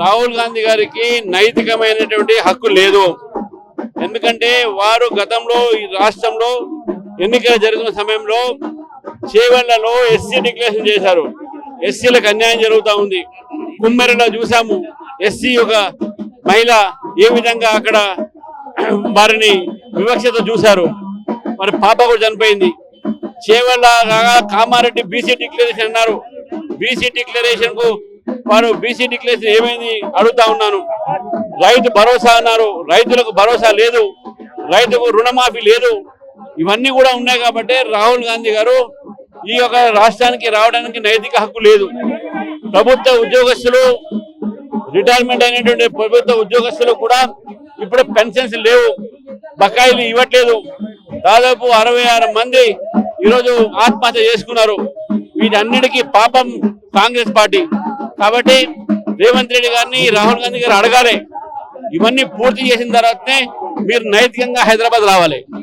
రాహుల్ గాంధీ గారికి నైతికమైనటువంటి హక్కు లేదు. ఎందుకంటే వారు గతంలో ఈ రాష్ట్రంలో ఎన్నికలు జరుగుతున్న సమయంలో చేవెళ్లలో ఎస్సీ డిక్లరేషన్ చేశారు. ఎస్సీలకు అన్యాయం జరుగుతూ ఉంది. కుమ్మెరలో చూసాము ఎస్సీ ఒక మహిళ ఏ విధంగా అక్కడ వారిని వివక్షత చూశారు. మరి పాప కూడా చనిపోయింది. చేవెళ్ళ కామారెడ్డి బీసీ డిక్లరేషన్ అన్నారు. బీసీ డిక్లరేషన్ కు వారు బీసీ డిక్లరేషన్ ఏమైంది అడుగుతా ఉన్నాను. రైతు భరోసా అన్నారు, రైతులకు భరోసా లేదు, రైతుకు రుణమాఫీ లేదు. ఇవన్నీ కూడా ఉన్నాయి కాబట్టి రాహుల్ గాంధీ గారు ఈ యొక్క రాష్ట్రానికి రావడానికి నైతిక హక్కు లేదు. ప్రభుత్వ ఉద్యోగస్తులు రిటైర్మెంట్ అయినటువంటి ప్రభుత్వ ఉద్యోగస్తులు కూడా ఇప్పుడు పెన్షన్స్ లేవు, బకాయిలు ఇవ్వట్లేదు. దాదాపు 66 మంది ఈరోజు ఆత్మహత్య చేసుకున్నారు. వీటన్నిటికీ పాపం కాంగ్రెస్ పార్టీ. కాబట్టి రేవంత్ రెడ్డి గారిని రాహుల్ గాంధీ గారు అడగాలి. ఇవన్నీ పూర్తి చేసిన తర్వాతనే మీరు నైతికంగా హైదరాబాద్ రావాలి.